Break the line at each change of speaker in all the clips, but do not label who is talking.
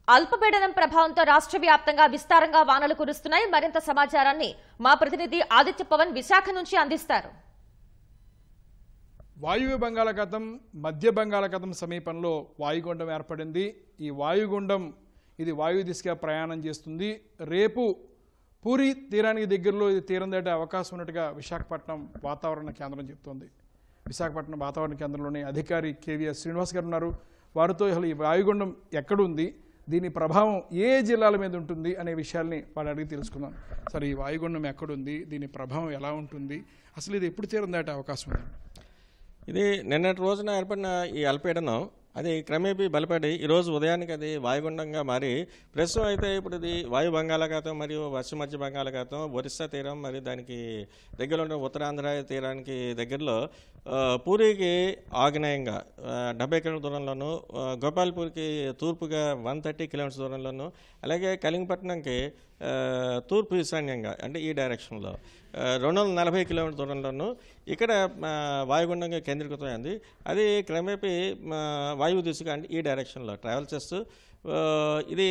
అల్పపీడనం ప్రభావంతో రాష్ట్ర వ్యాప్తంగా విస్తారంగా వానలు కురుస్తున్నాయి. మరింత సమాచారాన్ని మా ప్రతినిధి ఆదిత్య పవన్ విశాఖ నుంచి అందిస్తారు.
వాయువ్య బంగాళాఖాతం మధ్య బంగాళాఖాతం సమీపంలో వాయుగుండం ఏర్పడింది. ఈ వాయుగుండం ఇది వాయు దిశగా ప్రయాణం చేస్తుంది. రేపు పూరి తీరానికి దగ్గరలో ఇది తీరం దాటే అవకాశం ఉన్నట్టుగా విశాఖపట్నం వాతావరణ కేంద్రం చెబుతోంది. విశాఖపట్నం వాతావరణ కేంద్రంలోని అధికారి కేవీఎస్ శ్రీనివాస్ గారు ఉన్నారు. వారితో అసలు ఈ వాయుగుండం ఎక్కడుంది, దీని ప్రభావం ఏ జిల్లాల మీద ఉంటుంది అనే విషయాల్ని వాళ్ళు అడిగి తెలుసుకుందాం. సరే, ఈ వాయుగుండం ఎక్కడుంది, దీని ప్రభావం ఎలా ఉంటుంది, అసలు ఇది ఎప్పుడు తీరం దాటే అవకాశం ఉంది?
ఇది నిన్నటి రోజున ఏర్పడిన ఈ అల్పపీడనం అది క్రమేపీ బలపడి ఈరోజు ఉదయానికి అది వాయుగుండంగా మారి ప్రస్తుతం అయితే ఇప్పుడు ఇది వాయు బంగాళాఖాతం మరియు పశ్చిమ మధ్య బంగాళాఖాతం ఒరిస్సా తీరం మరియు దానికి దగ్గరలో ఉన్న ఉత్తరాంధ్ర తీరానికి దగ్గరలో పూరికి ఆగ్నేయంగా 70 కిలోమీటర్ల దూరంలోను, గోపాల్పూర్కి తూర్పుగా 130 కిలోమీటర్స్ దూరంలోను, అలాగే కలింగపట్నంకి తూర్పు ఈశాన్యంగా అంటే ఈ డైరెక్షన్లో 240 కిలోమీటర్ల దూరంలోనూ ఇక్కడ వాయుగుండంగా కేంద్రీకృతమైంది. అది క్రమేపీ వాయువు దిశగా అంటే ఈ డైరెక్షన్లో ట్రావెల్ చేస్తూ ఇది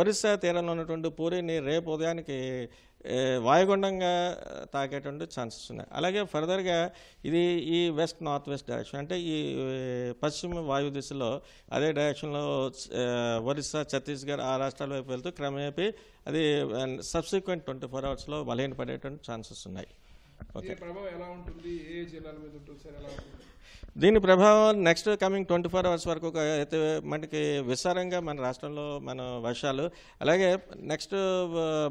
ఒరిస్సా తీరంలో ఉన్నటువంటి పూరిని రేపు ఉదయానికి వాయుగుండంగా తాకేటువంటి ఛాన్సెస్ ఉన్నాయి. అలాగే ఫర్దర్గా ఇది ఈ వెస్ట్ నార్త్ వెస్ట్ డైరెక్షన్ అంటే ఈ పశ్చిమ వాయు దిశలో అదే డైరెక్షన్లో ఒరిస్సా, ఛత్తీస్గఢ్ ఆ రాష్ట్రాల వైపు వెళ్తూ క్రమేపీ అది సబ్సిక్వెంట్ 24 అవర్స్లో బలహీనపడేటువంటి ఛాన్సెస్ ఉన్నాయి.
ఓకే, ప్రభావం ఎలా ఉంటుంది, ఏ జిల్లాల మీద ఉంటుంది సార్, ఎలా ఉంటుంది?
దీని ప్రభావం నెక్స్ట్ కమింగ్ 24 అవర్స్ వరకు అయితే మనకి విస్తారంగా మన రాష్ట్రంలో మన వర్షాలు, అలాగే నెక్స్ట్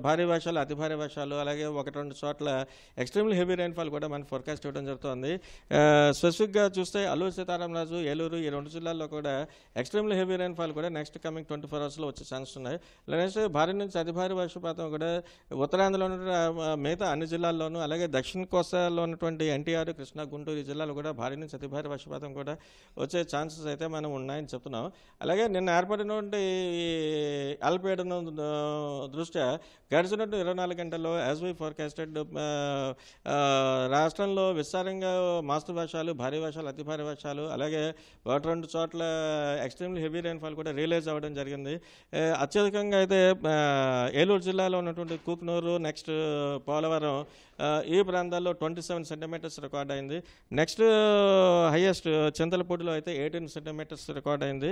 భారీ వర్షాలు, అతి భారీ వర్షాలు, అలాగే 1-2 చోట్ల ఎక్స్ట్రీమ్లీ హెవీ రైన్ఫాల్ కూడా మన ఫోర్కాస్ట్ ఇవ్వడం జరుగుతుంది. స్పెసిఫిక్గా చూస్తే అల్లూరు సీతారామరాజు, ఏలూరు ఈ 2 జిల్లాల్లో కూడా ఎక్స్ట్రీమ్లీ హెవీ రైన్ఫాల్ కూడా నెక్స్ట్ కమింగ్ 24 అవర్స్లో వచ్చే ఛాన్సెస్ ఉన్నాయి. నెక్స్ట్ భారీ నుంచి అతి భారీ వర్షపాతం కూడా ఉత్తరాంధ్రలో ఉన్న మిగతా అన్ని జిల్లాల్లోనూ, అలాగే దక్షిణ కోస్తాలో ఉన్నటువంటి ఎన్టీఆర్, కృష్ణా, గుంటూరు ఈ జిల్లాలో కూడా భారీ నుంచి అతి భారీ వర్షపాతం కూడా వచ్చే ఛాన్సెస్ అయితే మనం ఉన్నాయని చెప్తున్నాం. అలాగే నిన్న ఏర్పడినటువంటి అల్పపీడనం దృష్ట్యా గడిచినట్టు 24 గంటల్లో యాజ్ వీ ఫోర్కాస్టెడ్ రాష్ట్రంలో విస్తారంగా మోస్తరు వర్షాలు, భారీ వర్షాలు, అతి భారీ వర్షాలు, అలాగే 1-2 చోట్ల ఎక్స్ట్రీమ్లీ హెవీ రైన్ఫాల్ కూడా రియలైజ్ అవ్వడం జరిగింది. అత్యధికంగా అయితే ఏలూరు జిల్లాలో ఉన్నటువంటి కూక్నూరు, నెక్స్ట్ పోలవరం ఈ ప్రాంతాల్లో 27 సెంటీమీటర్స్ రికార్డ్ అయింది. నెక్స్ట్ హైయెస్ట్ చింతలపూడిలో అయితే 18 సెంటీమీటర్స్ రికార్డ్ అయింది.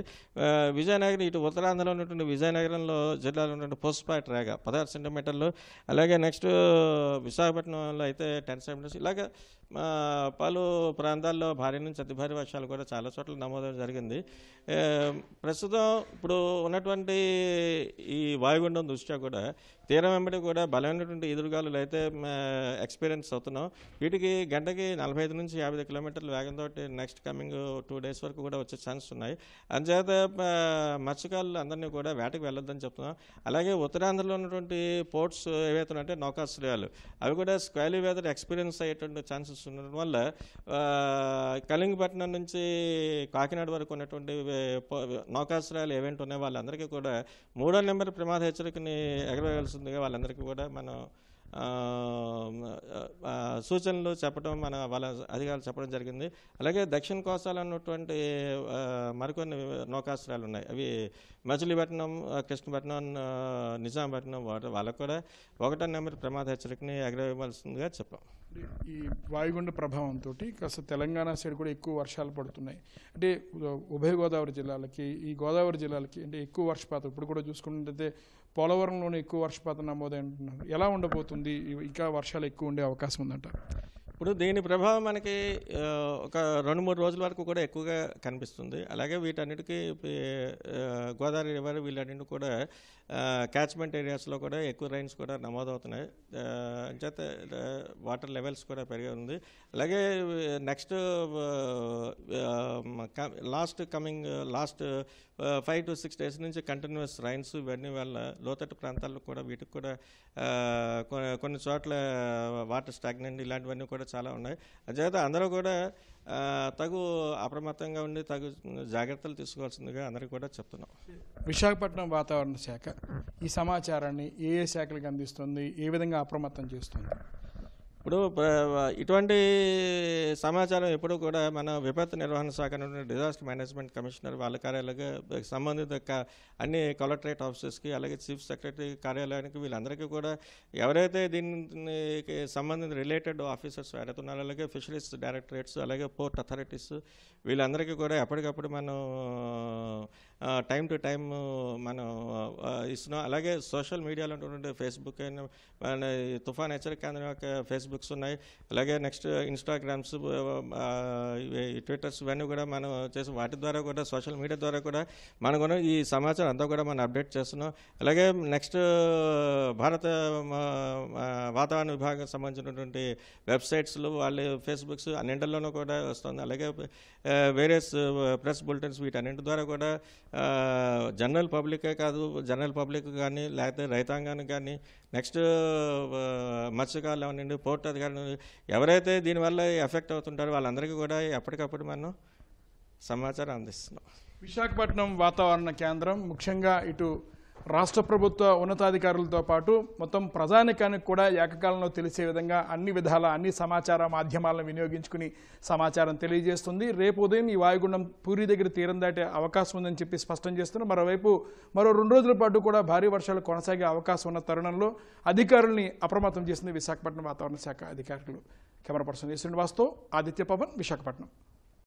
విజయనగరం ఇటు ఉత్తరాంధ్రలో ఉన్నటువంటి విజయనగరంలో జిల్లాలో ఉన్నటువంటి పోస్పాట్ రేగా 16 సెంటీమీటర్లు, అలాగే నెక్స్ట్ విశాఖపట్నంలో అయితే 10 సెంటీమీటర్స్. ఇలాగ పలు ప్రాంతాల్లో భారీ నుంచి అతి భారీ వర్షాలు కూడా చాలా చోట్ల నమోదవడం జరిగింది. ప్రస్తుతం ఇప్పుడు ఉన్నటువంటి ఈ వాయుగుండం దృష్ట్యా కూడా తీరం వెంబడి కూడా బలమైనటువంటి ఎదురుగాలులు అయితే ఎక్స్పీరియన్స్ అవుతున్నాం. వీటికి గంటకి 45 నుంచి 50 కిలోమీటర్ల వేగంతో నెక్స్ట్ కమింగ్ 2 డేస్ వరకు కూడా వచ్చే ఛాన్స్ ఉన్నాయి. అందుచేత మత్స్యకారులు అందరినీ కూడా వేటకు వెళ్ళొద్దని చెప్తున్నాం. అలాగే ఉత్తరాంధ్రలో ఉన్నటువంటి పోర్ట్స్ ఏవైతే ఉన్నాయంటే నౌకాశ్రయాలు అవి కూడా స్క్వైలీ వెదర్ ఎక్స్పీరియన్స్ అయ్యేటువంటి ఛాన్సెస్ ఉండడం వల్ల కలింగపట్నం నుంచి కాకినాడ వరకు ఉన్నటువంటి నౌకాశ్రయాలు ఏవైతే ఉన్నాయో వాళ్ళందరికీ కూడా 3వ నెంబర్ ప్రమాద హెచ్చరికని ఎగరవేయాల్సిందిగా వాళ్ళందరికీ కూడా మనం సూచనలు చెప్పడం వాళ్ళ అధికారులు చెప్పడం జరిగింది. అలాగే దక్షిణ కోస్తాలో ఉన్నటువంటి మరికొన్ని నౌకాశ్రయాలు ఉన్నాయి. అవి మచిలీపట్నం, కృష్ణపట్నం, నిజాంపట్నం వాళ్ళకు కూడా 1వ నెంబర్ ప్రమాద హెచ్చరికని ఎగరవేయవలసిందిగా చెప్పాం.
ఈ వాయుగుండ ప్రభావంతో కాస్త తెలంగాణ సైడ్ కూడా ఎక్కువ వర్షాలు పడుతున్నాయి. అంటే ఉభయ గోదావరి జిల్లాలకి, ఈ గోదావరి జిల్లాలకి అంటే ఎక్కువ వర్షపాతం ఇప్పుడు కూడా చూసుకుంటే పోలవరంలోనే ఎక్కువ వర్షపాతం నమోదంటున్నారు. ఎలా ఉండబోతుంది? ఇంకా వర్షాలు ఎక్కువ ఉండే అవకాశం ఉందంట.
ఇప్పుడు దీని ప్రభావం మనకి ఒక 2-3 రోజుల వరకు కూడా ఎక్కువగా కనిపిస్తుంది. అలాగే వీటన్నిటికీ గోదావరి రివర్ వీళ్ళన్నింటి కూడా క్యాచ్మెంట్ ఏరియాస్లో కూడా ఎక్కువ రైన్స్ కూడా నమోదవుతున్నాయి. చేత వాటర్ లెవెల్స్ కూడా పెరిగి ఉంది. అలాగే నెక్స్ట్ లాస్ట్ 5 to 6 days నుంచి కంటిన్యూస్ రైన్స్ ఇవన్నీ వల్ల లోతట్టు ప్రాంతాల్లో కూడా వీటికి కూడా కొన్ని చోట్ల వాటర్ స్టాగ్నెంట్ ఇలాంటివన్నీ కూడా చాలా ఉన్నాయి. అంచేత అందరూ కూడా తగు అప్రమత్తంగా ఉండి తగు జాగ్రత్తలు తీసుకోవాల్సిందిగా అందరికీ కూడా చెప్తున్నాం.
విశాఖపట్నం వాతావరణ శాఖ ఈ సమాచారాన్ని ఏ శాఖలకు అందిస్తుంది, ఏ విధంగా అప్రమత్తం చేస్తుంది?
ఇప్పుడు ఇటువంటి సమాచారం ఎప్పుడు కూడా మన విపత్తు నిర్వహణ శాఖ నుండి డిజాస్టర్ మేనేజ్మెంట్ కమిషనర్ వాళ్ళ కార్యాలయాలకు సంబంధిత అన్ని కలెక్టరేట్ ఆఫీసెస్కి అలాగే చీఫ్ సెక్రటరీ కార్యాలయానికి వీళ్ళందరికీ కూడా ఎవరైతే దీనికి సంబంధించిన రిలేటెడ్ ఆఫీసర్స్ ఎవరైతే ఉన్నారో అలాగే ఫిషరీస్ డైరెక్టరేట్స్ అలాగే పోర్ట్ అథారిటీస్ వీళ్ళందరికీ కూడా ఎప్పటికప్పుడు మనం టైం టు టైం మనం ఇస్తున్నాం. అలాగే సోషల్ మీడియాలో ఉన్నటువంటి ఫేస్బుక్ అయిన మన తుఫాన్ హెచ్చరిక కేంద్రం యొక్క ఫేస్బుక్స్ ఉన్నాయి. అలాగే నెక్స్ట్ ఇన్స్టాగ్రామ్స్, ట్విట్టర్స్ ఇవన్నీ కూడా మనం చేసి వాటి ద్వారా కూడా సోషల్ మీడియా ద్వారా కూడా మనం కూడా ఈ సమాచారం అంతా కూడా మనం అప్డేట్ చేస్తున్నాం. అలాగే నెక్స్ట్ భారత వాతావరణ విభాగం సంబంధించినటువంటి వెబ్సైట్స్లో వాళ్ళ ఫేస్బుక్స్ అన్నింటిలోనూ కూడా వస్తుంది. అలాగే వేరియస్ ప్రెస్ బులెటిన్స్ వీటన్నింటి ద్వారా కూడా జనరల్ పబ్లికే కాదు, జనరల్ పబ్లిక్ కానీ లేకపోతే రైతాంగానికి కానీ నెక్స్ట్ మత్స్యకారులు అవనండి, పోర్ట్ అధికారులు ఎవరైతే దీనివల్ల ఎఫెక్ట్ అవుతుంటారో వాళ్ళందరికీ కూడా ఎప్పటికప్పుడు మనం సమాచారం అందిస్తున్నాం.
విశాఖపట్నం వాతావరణ కేంద్రం ముఖ్యంగా ఇటు రాష్ట్ర ప్రభుత్వ ఉన్నతాధికారులతో పాటు మొత్తం ప్రజానికానికి కూడా ఏకకాలంలో తెలిసే విధంగా అన్ని విధాల అన్ని సమాచార మాధ్యమాలను వినియోగించుకుని సమాచారం తెలియజేస్తుంది. రేపు ఉదయం ఈ వాయుగుండం పూరి దగ్గర తీరం దాటే అవకాశం ఉందని చెప్పి స్పష్టం చేస్తున్నారు. మరోవైపు మరో 2 రోజుల పాటు కూడా భారీ వర్షాలు కొనసాగే అవకాశం ఉన్న తరుణంలో అధికారుల్ని అప్రమత్తం చేసింది విశాఖపట్నం వాతావరణ శాఖ అధికారులు. కెమెరా పర్సన్ శ్రీనివాస్తో ఆదిత్య పవన్, విశాఖపట్నం.